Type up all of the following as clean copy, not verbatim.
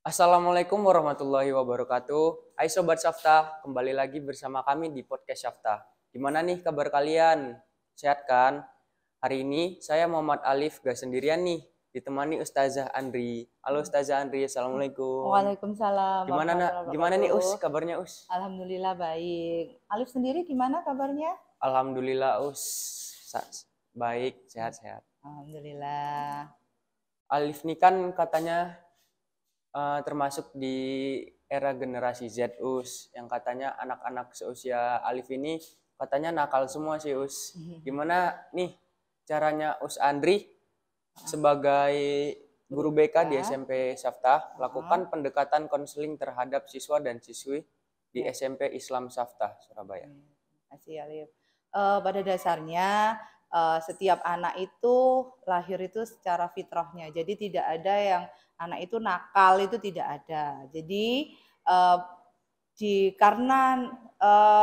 Assalamualaikum warahmatullahi wabarakatuh. Hai Sobat Syafta, kembali lagi bersama kami di Podcast Syafta. Gimana nih kabar kalian? Sehat kan? Hari ini saya Muhammad Alif gak sendirian nih, ditemani Ustazah Andri. Halo Ustazah Andri, Assalamualaikum. Waalaikumsalam warahmatullahi Gimana nih wabarakatuh. kabarnya Alhamdulillah baik. Alif sendiri gimana kabarnya? Alhamdulillah baik, sehat-sehat. Alhamdulillah. Alif nih kan katanya termasuk di era generasi Z yang katanya anak-anak seusia Alif ini katanya nakal semua sih Gimana nih caranya Andri sebagai guru BK di SMP Saftah lakukan pendekatan konseling terhadap siswa dan siswi di SMP Islam Saftah Surabaya? Terima kasih Alif. Pada dasarnya setiap anak itu lahir itu secara fitrahnya. Jadi tidak ada yang anak itu nakal, itu tidak ada. Jadi karena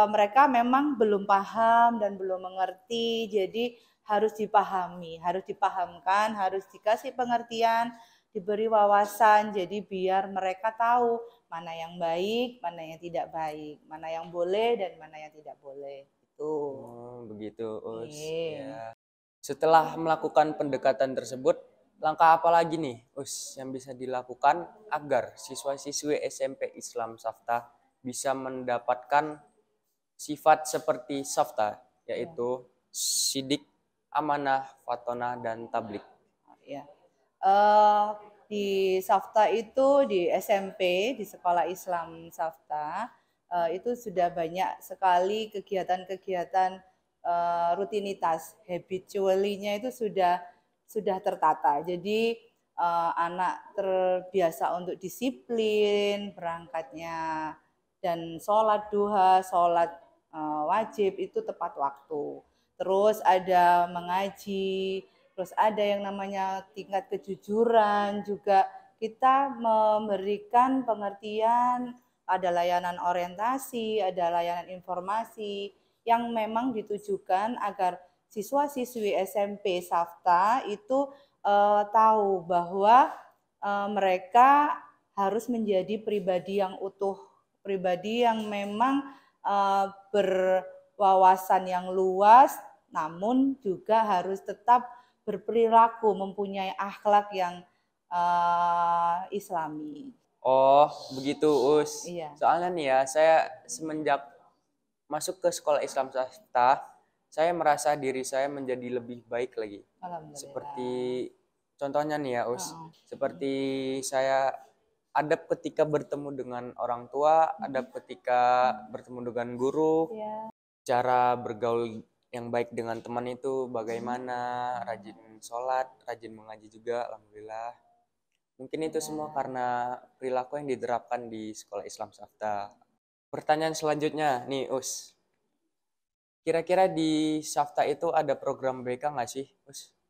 mereka memang belum paham dan belum mengerti, jadi harus dipahami, harus dipahamkan, harus dikasih pengertian, diberi wawasan, jadi biar mereka tahu mana yang baik, mana yang tidak baik, mana yang boleh dan mana yang tidak boleh. Itu. Oh, begitu, Ya. Setelah melakukan pendekatan tersebut, langkah apa lagi nih, yang bisa dilakukan agar siswa-siswi SMP Islam Saftah bisa mendapatkan sifat seperti Saftah, yaitu sidik, amanah, fatonah, dan tablik? Ya. Di Saftah itu di SMP, di Sekolah Islam Saftah, itu sudah banyak sekali kegiatan-kegiatan rutinitas, habitually-nya itu sudah tertata. Jadi anak terbiasa untuk disiplin berangkatnya dan sholat duha, sholat wajib itu tepat waktu. Terus ada mengaji, terus ada yang namanya tingkat kejujuran juga. Kita memberikan pengertian, ada layanan orientasi, ada layanan informasi yang memang ditujukan agar siswa-siswi SMP Saftah itu tahu bahwa mereka harus menjadi pribadi yang utuh, pribadi yang memang berwawasan yang luas, namun juga harus tetap berperilaku, mempunyai akhlak yang Islami. Oh, begitu, Iya. Soalnya nih ya, saya semenjak masuk ke sekolah Islam Saftah, saya merasa diri saya menjadi lebih baik lagi. Seperti contohnya nih ya, seperti saya adab ketika bertemu dengan orang tua, adab ketika bertemu dengan guru, cara bergaul yang baik dengan teman itu bagaimana, rajin sholat, rajin mengaji juga, alhamdulillah. Mungkin itu semua karena perilaku yang diterapkan di sekolah Islam Saftah. Pertanyaan selanjutnya nih, Kira-kira di Saftah itu ada program BK nggak sih,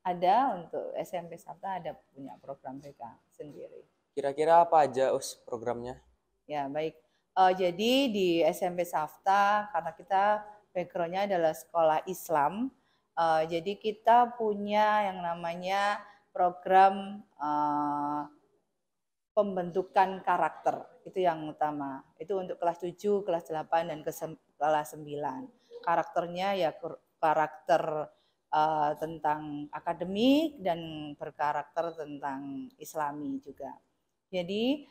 Ada, untuk SMP Saftah ada punya program BK sendiri. Kira-kira apa aja, programnya? Ya, baik. Jadi di SMP Saftah, karena kita background-nya adalah sekolah Islam, jadi kita punya yang namanya program pembentukan karakter. Itu yang utama. Itu untuk kelas 7, kelas 8, dan kelas 9. Karakternya ya karakter tentang akademik dan berkarakter tentang Islami juga. Jadi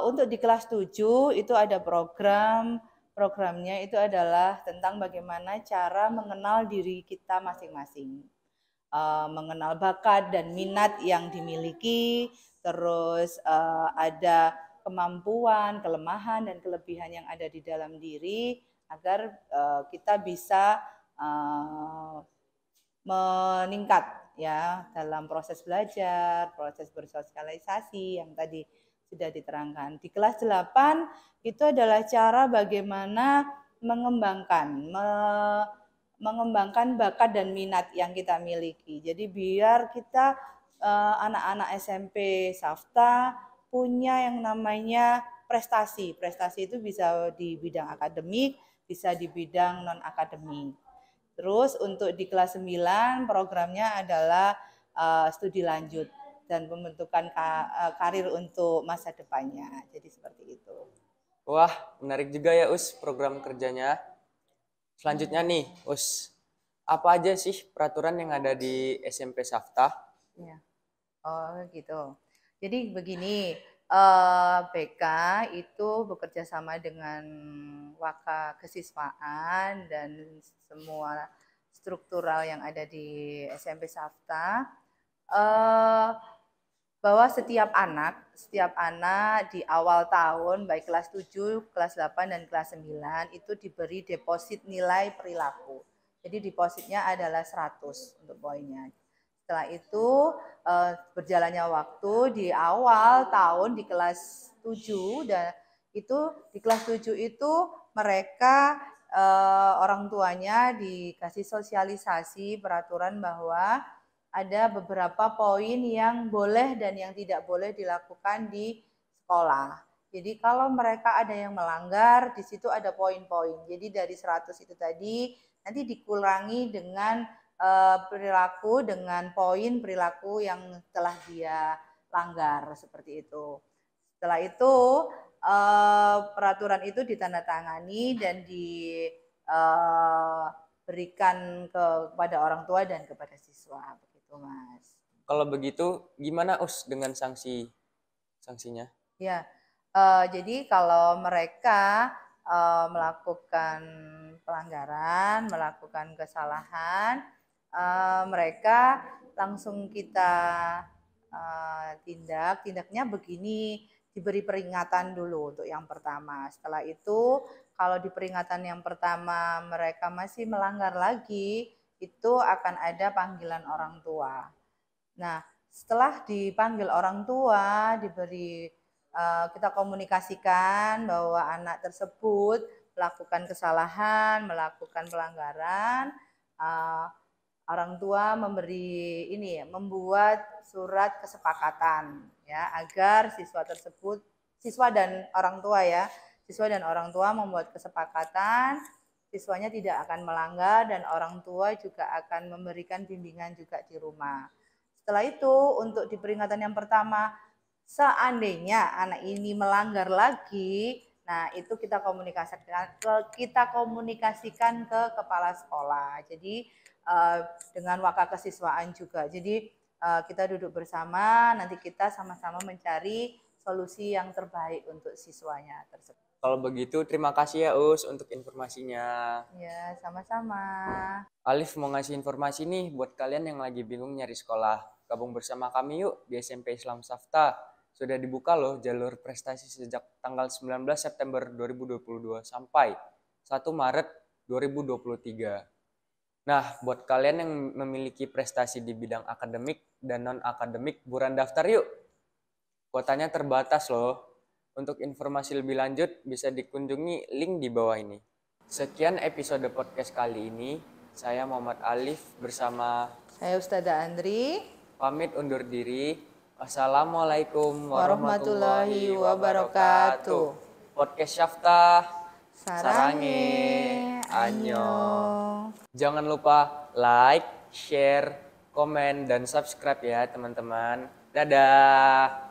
untuk di kelas 7 itu ada programnya itu adalah tentang bagaimana cara mengenal diri kita masing-masing. Mengenal bakat dan minat yang dimiliki, terus ada kemampuan, kelemahan, dan kelebihan yang ada di dalam diri agar kita bisa meningkat ya dalam proses belajar, proses bersosialisasi yang tadi sudah diterangkan. Di kelas 8 itu adalah cara bagaimana mengembangkan bakat dan minat yang kita miliki. Jadi biar kita anak-anak SMP Saftah punya yang namanya prestasi. Prestasi itu bisa di bidang akademik, bisa di bidang non-akademik. Terus untuk di kelas 9 programnya adalah studi lanjut. dan pembentukan karir untuk masa depannya. Jadi seperti itu. Wah, menarik juga ya Us program kerjanya. Selanjutnya nih, Us, apa aja sih peraturan yang ada di SMP Safta? Ya. Oh gitu. Jadi begini, BK itu bekerja sama dengan Waka Kesiswaan dan semua struktural yang ada di SMP Safta, bahwa setiap anak di awal tahun baik kelas 7, kelas 8 dan kelas 9 itu diberi deposit nilai perilaku. Jadi depositnya adalah 100 untuk poinnya. Setelah itu berjalannya waktu di awal tahun di kelas 7 dan itu di kelas 7 itu mereka orang tuanya dikasih sosialisasi peraturan bahwa ada beberapa poin yang boleh dan yang tidak boleh dilakukan di sekolah. Jadi kalau mereka ada yang melanggar, di situ ada poin-poin. Jadi dari 100 itu tadi nanti dikurangi dengan perilaku dengan poin perilaku yang telah dia langgar seperti itu. Setelah itu peraturan itu ditandatangani dan diberikan kepada orang tua dan kepada siswa. Mas. Kalau begitu, gimana Us dengan sanksinya? Ya, jadi kalau mereka melakukan pelanggaran, melakukan kesalahan, mereka langsung kita tindaknya begini, diberi peringatan dulu untuk yang pertama. Setelah itu, kalau di peringatan yang pertama mereka masih melanggar lagi, itu akan ada panggilan orang tua. Nah, setelah dipanggil orang tua, kita komunikasikan bahwa anak tersebut melakukan kesalahan, melakukan pelanggaran, orang tua membuat surat kesepakatan ya agar siswa dan orang tua membuat kesepakatan. Siswanya tidak akan melanggar dan orang tua juga akan memberikan bimbingan juga di rumah. Setelah itu untuk di peringatan yang pertama, seandainya anak ini melanggar lagi, nah itu kita komunikasikan ke kepala sekolah. Jadi dengan Waka Kesiswaan juga. Jadi kita duduk bersama, nanti kita sama-sama mencari solusi yang terbaik untuk siswanya tersebut. Kalau begitu, terima kasih ya Us untuk informasinya. Ya, sama-sama. Alif mau ngasih informasi nih buat kalian yang lagi bingung nyari sekolah. Gabung bersama kami yuk di SMP Islam Safta. Sudah dibuka loh jalur prestasi sejak tanggal 19 September 2022 sampai 1 Maret 2023. Nah, buat kalian yang memiliki prestasi di bidang akademik dan non-akademik, buruan daftar yuk. Kuotanya terbatas loh. Untuk informasi lebih lanjut bisa dikunjungi link di bawah ini. Sekian episode podcast kali ini. Saya Muhammad Alif bersama saya Ustazah Andri. Pamit undur diri. Wassalamualaikum warahmatullahi wabarakatuh. Podcast Syafta. Sarange. Annyeong. Jangan lupa like, share, komen, dan subscribe ya teman-teman. Dadah.